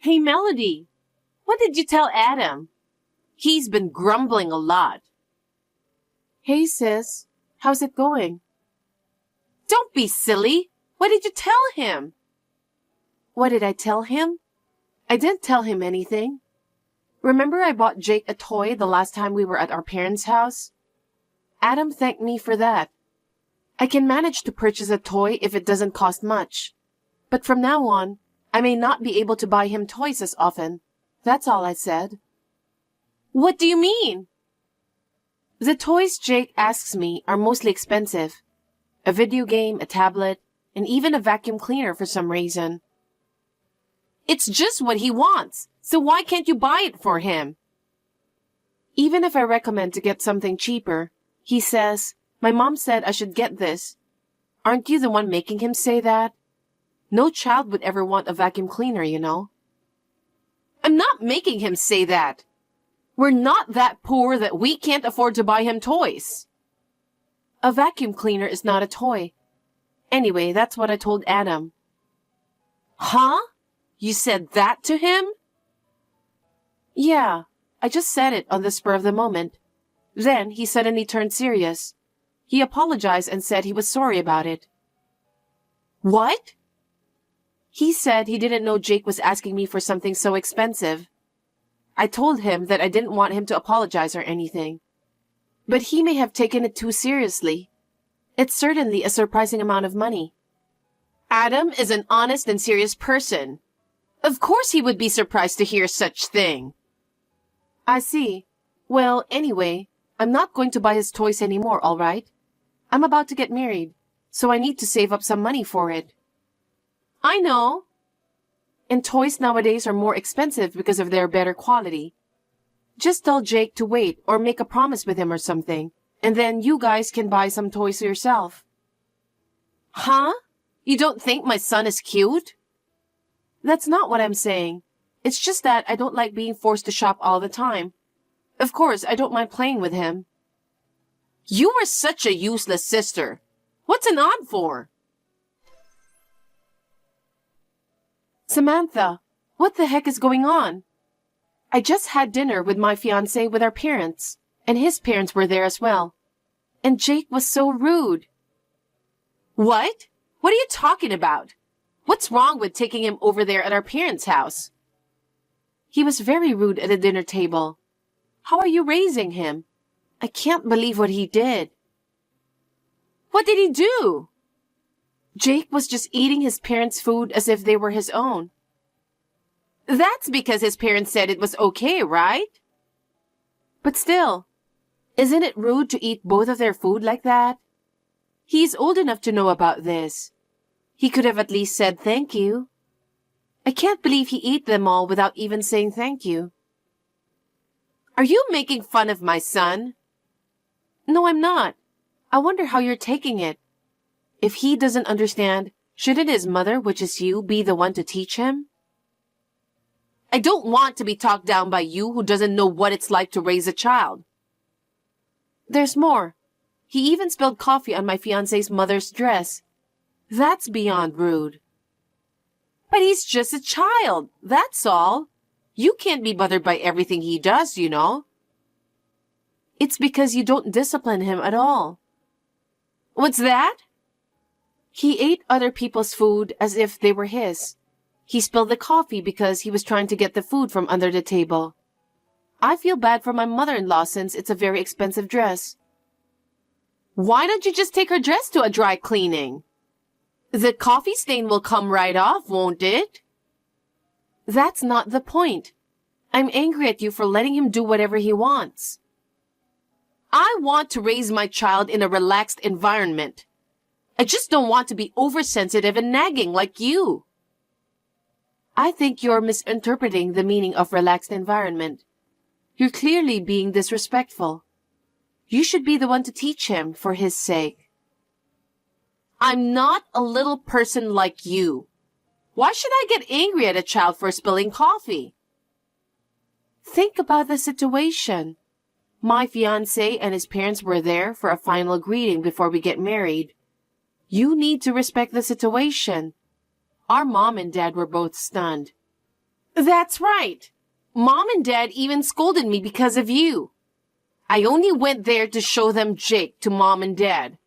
Hey, Melody, what did you tell Adam? He's been grumbling a lot. Hey, sis. How's it going? Don't be silly. What did you tell him? What did I tell him? I didn't tell him anything. Remember I bought Jake a toy the last time we were at our parents' house? Adam thanked me for that. I can manage to purchase a toy if it doesn't cost much. But from now on, I may not be able to buy him toys as often. That's all I said. What do you mean? The toys Jake asks me are mostly expensive. A video game, a tablet, and even a vacuum cleaner for some reason. It's just what he wants, so why can't you buy it for him? Even if I recommend to get something cheaper, he says, "My mom said I should get this." Aren't you the one making him say that? No child would ever want a vacuum cleaner, you know. I'm not making him say that. We're not that poor that we can't afford to buy him toys. A vacuum cleaner is not a toy. Anyway, that's what I told Adam. Huh? You said that to him? Yeah, I just said it on the spur of the moment. Then he suddenly turned serious. He apologized and said he was sorry about it. What? He said he didn't know Jake was asking me for something so expensive. I told him that I didn't want him to apologize or anything. But he may have taken it too seriously. It's certainly a surprising amount of money. Adam is an honest and serious person. Of course he would be surprised to hear such thing. I see. Well, anyway, I'm not going to buy his toys anymore, all right? I'm about to get married, so I need to save up some money for it. I know. And toys nowadays are more expensive because of their better quality. Just tell Jake to wait or make a promise with him or something, and then you guys can buy some toys yourself. Huh? You don't think my son is cute? That's not what I'm saying. It's just that I don't like being forced to shop all the time. Of course, I don't mind playing with him. You are such a useless sister. What's an aunt for? Samantha, what the heck is going on? I just had dinner with my fiancé with our parents, and his parents were there as well. And Jake was so rude. What? What are you talking about? What's wrong with taking him over there at our parents' house? He was very rude at the dinner table. How are you raising him? I can't believe what he did. What did he do? Jake was just eating his parents' food as if they were his own. That's because his parents said it was okay, right? But still, isn't it rude to eat both of their food like that? He's old enough to know about this. He could have at least said thank you. I can't believe he ate them all without even saying thank you. Are you making fun of my son? No, I'm not. I wonder how you're taking it. If he doesn't understand, shouldn't his mother, which is you, be the one to teach him? I don't want to be talked down by you who doesn't know what it's like to raise a child. There's more. He even spilled coffee on my fiancé's mother's dress. That's beyond rude. But he's just a child, that's all. You can't be bothered by everything he does, you know. It's because you don't discipline him at all. What's that? He ate other people's food as if they were his. He spilled the coffee because he was trying to get the food from under the table. I feel bad for my mother-in-law since it's a very expensive dress. Why don't you just take her dress to a dry cleaning? The coffee stain will come right off, won't it? That's not the point. I'm angry at you for letting him do whatever he wants. I want to raise my child in a relaxed environment. I just don't want to be oversensitive and nagging like you. I think you're misinterpreting the meaning of relaxed environment. You're clearly being disrespectful. You should be the one to teach him for his sake. I'm not a little person like you. Why should I get angry at a child for spilling coffee? Think about the situation. My fiancé and his parents were there for a final greeting before we get married. You need to respect the situation. Our mom and dad were both stunned. That's right. Mom and Dad even scolded me because of you. I only went there to show them Jake to Mom and Dad.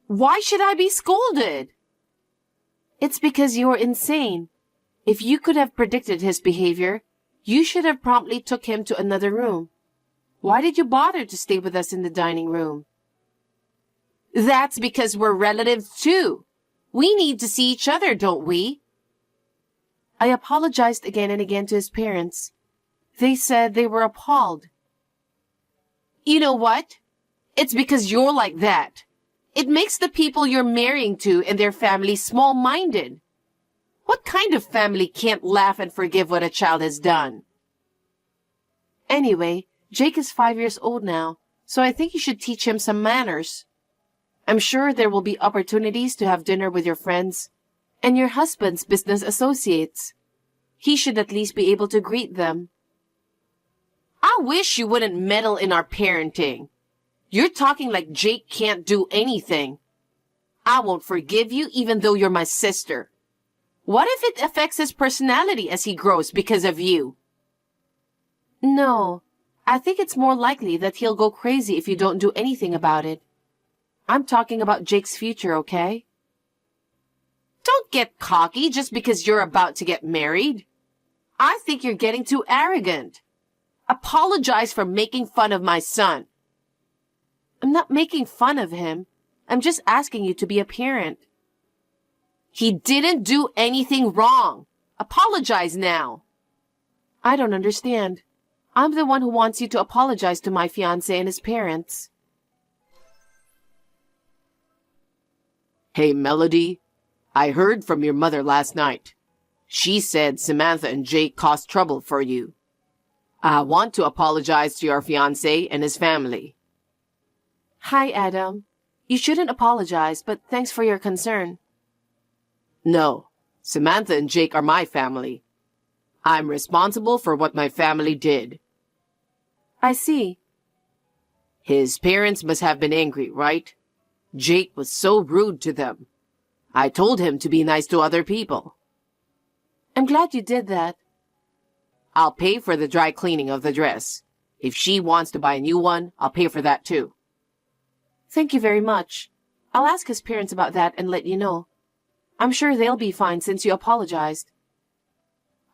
Why should I be scolded? It's because you're insane. If you could have predicted his behavior, you should have promptly took him to another room. Why did you bother to stay with us in the dining room? That's because we're relatives too. We need to see each other, don't we? I apologized again and again to his parents. They said they were appalled. You know what? It's because you're like that. It makes the people you're marrying to and their family small-minded. What kind of family can't laugh and forgive what a child has done? Anyway, Jake is 5 years old now, so I think you should teach him some manners. I'm sure there will be opportunities to have dinner with your friends and your husband's business associates. He should at least be able to greet them. I wish you wouldn't meddle in our parenting. You're talking like Jake can't do anything. I won't forgive you even though you're my sister. What if it affects his personality as he grows because of you? No, I think it's more likely that he'll go crazy if you don't do anything about it. I'm talking about Jake's future, okay? Don't get cocky just because you're about to get married. I think you're getting too arrogant. Apologize for making fun of my son. I'm not making fun of him. I'm just asking you to be a parent. He didn't do anything wrong. Apologize now. I don't understand. I'm the one who wants you to apologize to my fiancé and his parents. Hey, Melody. I heard from your mother last night. She said Samantha and Jake caused trouble for you. I want to apologize to your fiancé and his family. Hi, Adam. You shouldn't apologize, but thanks for your concern. No, Samantha and Jake are my family. I'm responsible for what my family did. I see. His parents must have been angry, right? Jake was so rude to them. I told him to be nice to other people. I'm glad you did that. I'll pay for the dry cleaning of the dress. If she wants to buy a new one, I'll pay for that too. Thank you very much. I'll ask his parents about that and let you know. I'm sure they'll be fine since you apologized.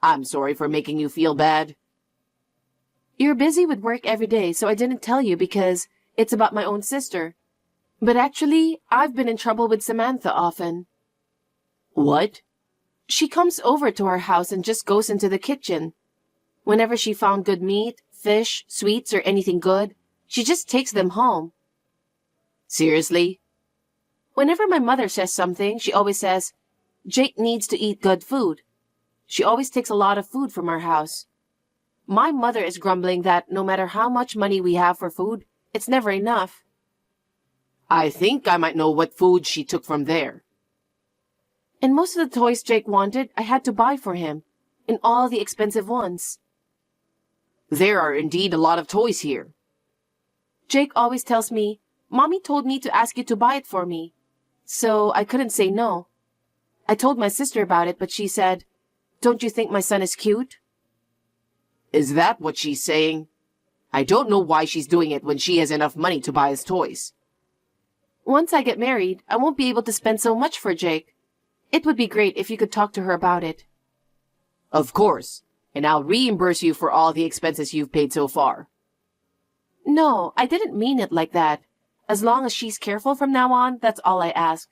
I'm sorry for making you feel bad. You're busy with work every day, so I didn't tell you because it's about my own sister. But actually, I've been in trouble with Samantha often. What? She comes over to our house and just goes into the kitchen. Whenever she found good meat, fish, sweets, or anything good, she just takes them home. Seriously? Whenever my mother says something, she always says, Jake needs to eat good food. She always takes a lot of food from our house. My mother is grumbling that no matter how much money we have for food, it's never enough. I think I might know what food she took from there. And most of the toys Jake wanted, I had to buy for him, and all the expensive ones. There are indeed a lot of toys here. Jake always tells me, Mommy told me to ask you to buy it for me. So I couldn't say no. I told my sister about it, but she said, Don't you think my son is cute? Is that what she's saying? I don't know why she's doing it when she has enough money to buy his toys. Once I get married, I won't be able to spend so much for Jake. It would be great if you could talk to her about it. Of course, and I'll reimburse you for all the expenses you've paid so far. No, I didn't mean it like that. As long as she's careful from now on, that's all I ask.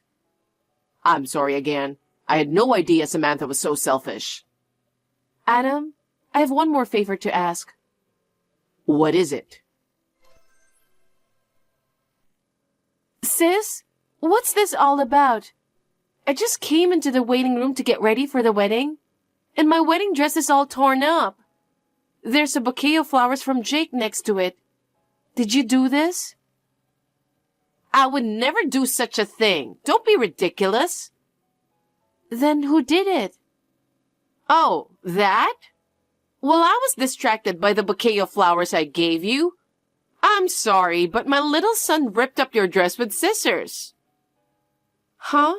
I'm sorry again. I had no idea Samantha was so selfish. Adam, I have one more favor to ask. What is it? Sis, what's this all about? I just came into the waiting room to get ready for the wedding, and my wedding dress is all torn up. There's a bouquet of flowers from Jake next to it. Did you do this? I would never do such a thing. Don't be ridiculous. Then who did it? Oh, that? Well, I was distracted by the bouquet of flowers I gave you. I'm sorry, but my little son ripped up your dress with scissors. Huh?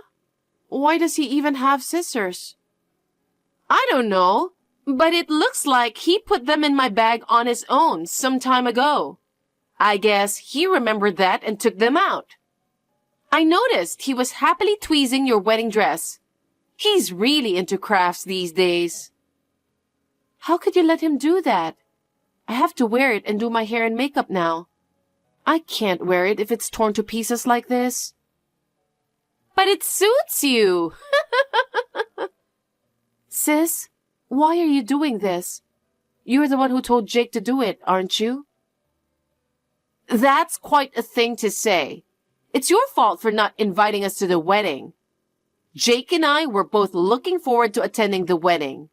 Why does he even have scissors? I don't know. But it looks like he put them in my bag on his own some time ago. I guess he remembered that and took them out. I noticed he was happily tweezing your wedding dress. He's really into crafts these days. How could you let him do that? I have to wear it and do my hair and makeup now. I can't wear it if it's torn to pieces like this. But it suits you. Sis, why are you doing this? You're the one who told Jake to do it, aren't you? That's quite a thing to say. It's your fault for not inviting us to the wedding. Jake and I were both looking forward to attending the wedding.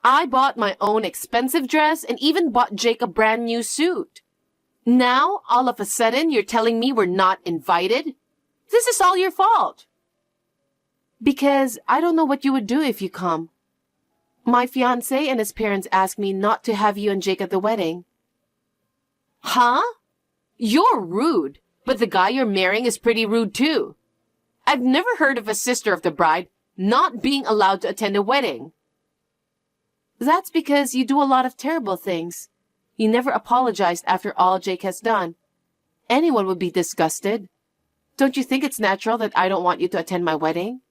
I bought my own expensive dress and even bought Jake a brand new suit. Now, all of a sudden, you're telling me we're not invited? This is all your fault. Because I don't know what you would do if you come. My fiancé and his parents asked me not to have you and Jake at the wedding. Huh? You're rude, but the guy you're marrying is pretty rude too. I've never heard of a sister of the bride not being allowed to attend a wedding. That's because you do a lot of terrible things. You never apologized after all Jake has done. Anyone would be disgusted. Don't you think it's natural that I don't want you to attend my wedding?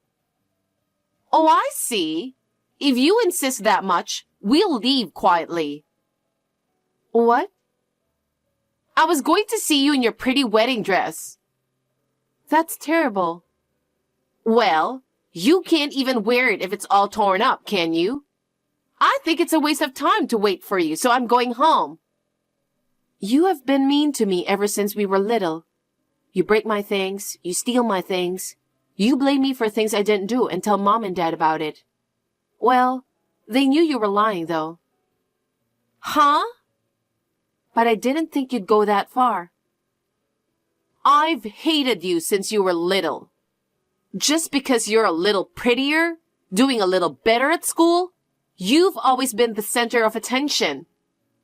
Oh, I see. If you insist that much, we'll leave quietly. What? I was going to see you in your pretty wedding dress. That's terrible. Well, you can't even wear it if it's all torn up, can you? I think it's a waste of time to wait for you, so I'm going home. You have been mean to me ever since we were little. You break my things, you steal my things. You blame me for things I didn't do and tell Mom and Dad about it. Well, they knew you were lying, though. Huh? But I didn't think you'd go that far. I've hated you since you were little. Just because you're a little prettier, doing a little better at school, you've always been the center of attention.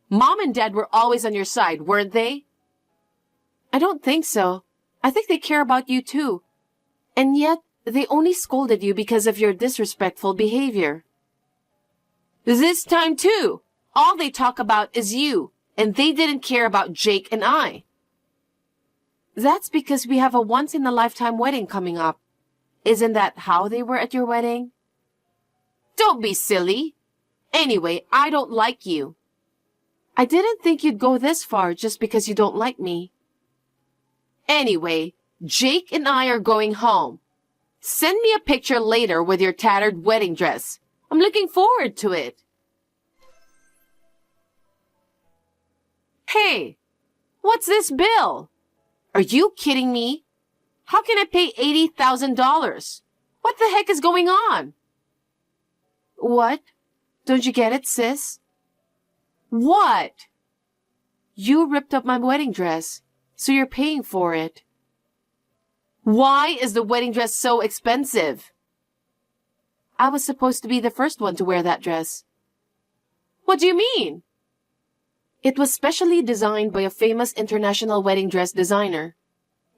Mom and Dad were always on your side, weren't they? I don't think so. I think they care about you too. And yet, they only scolded you because of your disrespectful behavior. This time too, all they talk about is you, and they didn't care about Jake and I. That's because we have a once-in-a-lifetime wedding coming up. Isn't that how they were at your wedding? Don't be silly. Anyway, I don't like you. I didn't think you'd go this far just because you don't like me. Anyway, Jake and I are going home. Send me a picture later with your tattered wedding dress. I'm looking forward to it. Hey, what's this bill? Are you kidding me? How can I pay $80,000? What the heck is going on? What? Don't you get it, sis? What? You ripped up my wedding dress, so you're paying for it. Why is the wedding dress so expensive? I was supposed to be the first one to wear that dress. What do you mean? It was specially designed by a famous international wedding dress designer.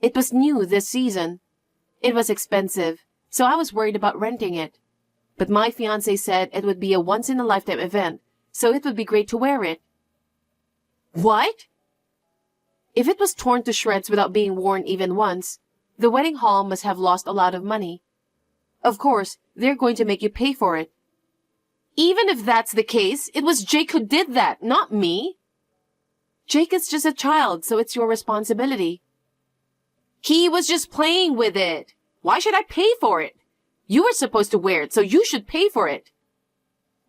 It was new this season. It was expensive, so I was worried about renting it. But my fiancé said it would be a once-in-a-lifetime event, so it would be great to wear it. What? If it was torn to shreds without being worn even once, the wedding hall must have lost a lot of money. Of course, they're going to make you pay for it. Even if that's the case, it was Jake who did that, not me. Jake is just a child, so it's your responsibility. He was just playing with it. Why should I pay for it? You were supposed to wear it, so you should pay for it.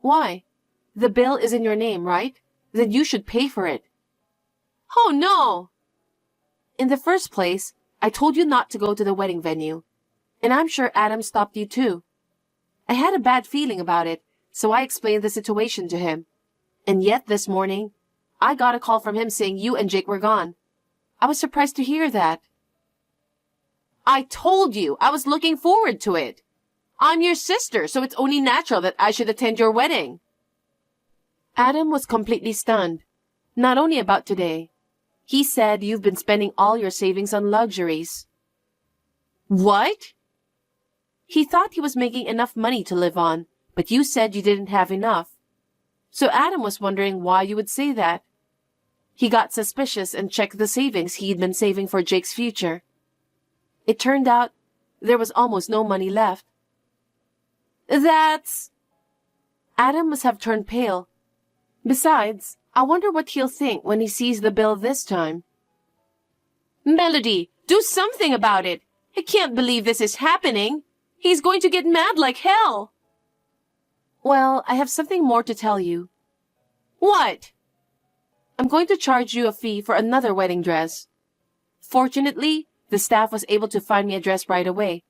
Why? The bill is in your name, right? Then you should pay for it. Oh, no! In the first place, I told you not to go to the wedding venue. And I'm sure Adam stopped you too. I had a bad feeling about it, so I explained the situation to him. And yet this morning, I got a call from him saying you and Jake were gone. I was surprised to hear that. I told you I was looking forward to it. I'm your sister, so it's only natural that I should attend your wedding. Adam was completely stunned. Not only about today. He said you've been spending all your savings on luxuries. What? He thought he was making enough money to live on, but you said you didn't have enough. So Adam was wondering why you would say that. He got suspicious and checked the savings he'd been saving for Jake's future. It turned out there was almost no money left. That's... Adam must have turned pale. Besides, I wonder what he'll think when he sees the bill this time. Melody, do something about it. I can't believe this is happening. He's going to get mad like hell. Well, I have something more to tell you. What? I'm going to charge you a fee for another wedding dress. Fortunately, the staff was able to find me a dress right away,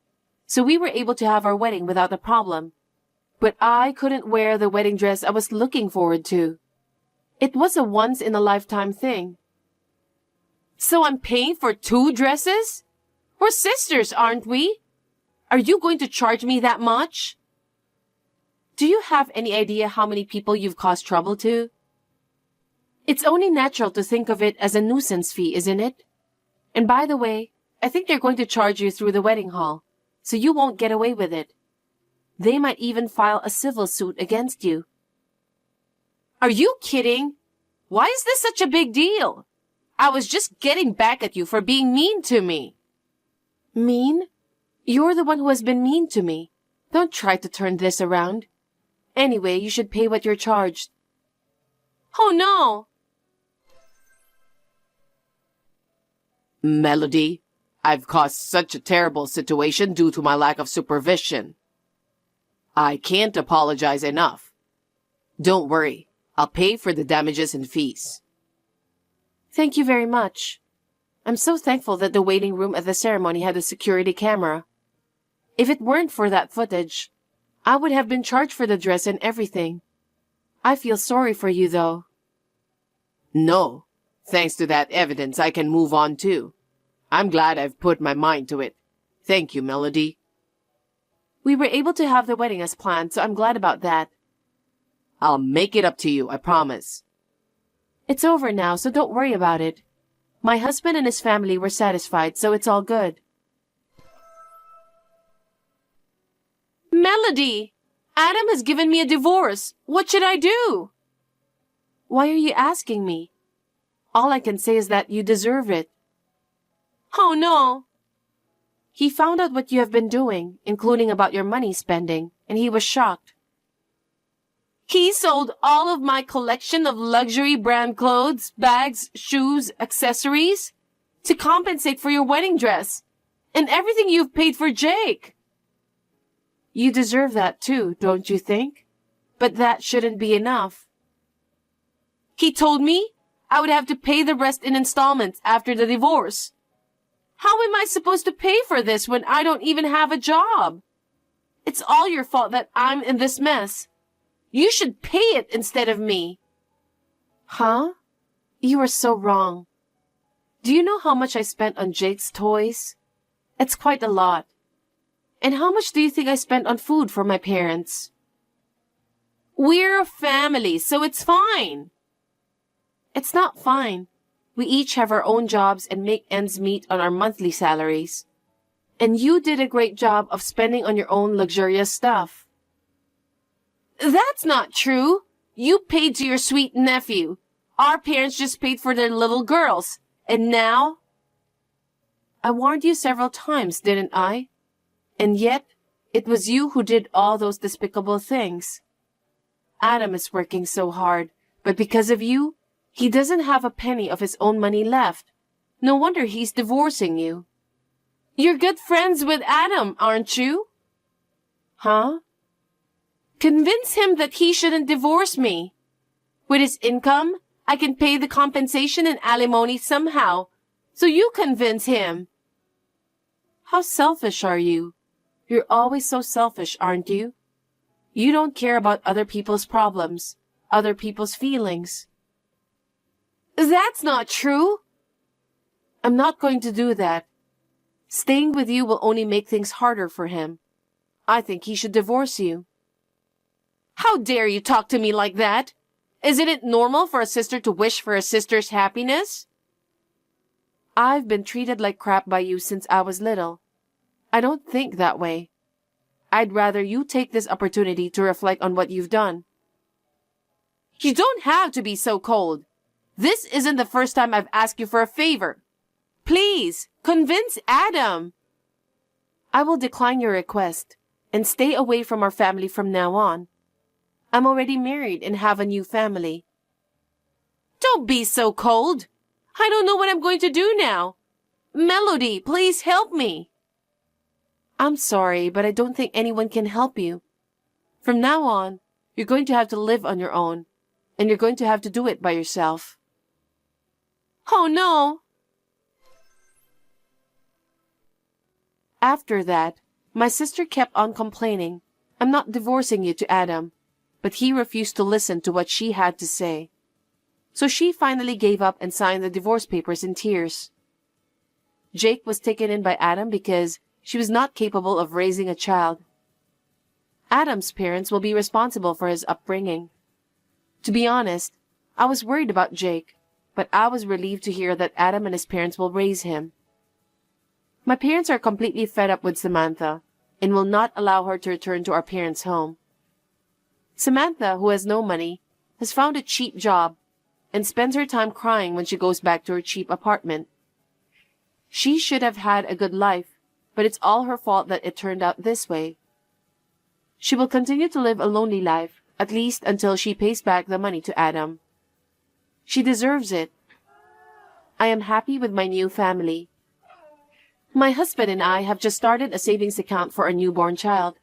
so we were able to have our wedding without a problem. But I couldn't wear the wedding dress I was looking forward to. It was a once-in-a-lifetime thing. So I'm paying for 2 dresses? We're sisters, aren't we? Are you going to charge me that much? Do you have any idea how many people you've caused trouble to? It's only natural to think of it as a nuisance fee, isn't it? And by the way, I think they're going to charge you through the wedding hall, so you won't get away with it. They might even file a civil suit against you. Are you kidding? Why is this such a big deal? I was just getting back at you for being mean to me. Mean? You're the one who has been mean to me. Don't try to turn this around. Anyway, you should pay what you're charged. Oh no! Melody, I've caused such a terrible situation due to my lack of supervision. I can't apologize enough. Don't worry, I'll pay for the damages and fees. Thank you very much. I'm so thankful that the waiting room at the ceremony had a security camera. If it weren't for that footage, I would have been charged for the dress and everything. I feel sorry for you, though. No, thanks to that evidence, I can move on too. I'm glad I've put my mind to it. Thank you, Melody. We were able to have the wedding as planned, so I'm glad about that. I'll make it up to you, I promise. It's over now, so don't worry about it. My husband and his family were satisfied, so it's all good. Melody! Adam has given me a divorce. What should I do? Why are you asking me? All I can say is that you deserve it. Oh no! He found out what you have been doing, including about your money spending, and he was shocked. He sold all of my collection of luxury brand clothes, bags, shoes, accessories to compensate for your wedding dress and everything you've paid for Jake. You deserve that too, don't you think? But that shouldn't be enough. He told me I would have to pay the rest in installments after the divorce. How am I supposed to pay for this when I don't even have a job? It's all your fault that I'm in this mess. You should pay it instead of me. Huh? You are so wrong. Do you know how much I spent on Jake's toys? It's quite a lot. And how much do you think I spent on food for my parents? We're a family, so it's fine. It's not fine. We each have our own jobs and make ends meet on our monthly salaries. And you did a great job of spending on your own luxurious stuff. That's not true. You paid to your sweet nephew. Our parents just paid for their little girls. And now? I warned you several times, didn't I? And yet, it was you who did all those despicable things. Adam is working so hard, but because of you, he doesn't have a penny of his own money left. No wonder he's divorcing you. You're good friends with Adam, aren't you? Huh? Convince him that he shouldn't divorce me. With his income, I can pay the compensation and alimony somehow, so you convince him. How selfish are you? You're always so selfish, aren't you? You don't care about other people's problems, other people's feelings. That's not true. I'm not going to do that. Staying with you will only make things harder for him. I think he should divorce you. How dare you talk to me like that? Isn't it normal for a sister to wish for a sister's happiness? I've been treated like crap by you since I was little. I don't think that way. I'd rather you take this opportunity to reflect on what you've done. You don't have to be so cold. This isn't the first time I've asked you for a favor. Please, convince Adam. I will decline your request and stay away from our family from now on. I'm already married and have a new family. Don't be so cold. I don't know what I'm going to do now. Melody, please help me. I'm sorry, but I don't think anyone can help you. From now on, you're going to have to live on your own, and you're going to have to do it by yourself. Oh no! After that, my sister kept on complaining, I'm not divorcing you to Adam, but he refused to listen to what she had to say. So she finally gave up and signed the divorce papers in tears. Jake was taken in by Adam because she was not capable of raising a child. Adam's parents will be responsible for his upbringing. To be honest, I was worried about Jake, but I was relieved to hear that Adam and his parents will raise him. My parents are completely fed up with Samantha and will not allow her to return to our parents' home. Samantha, who has no money, has found a cheap job and spends her time crying when she goes back to her cheap apartment. She should have had a good life, but it's all her fault that it turned out this way. She will continue to live a lonely life, at least until she pays back the money to Adam. She deserves it. I am happy with my new family. My husband and I have just started a savings account for our newborn child.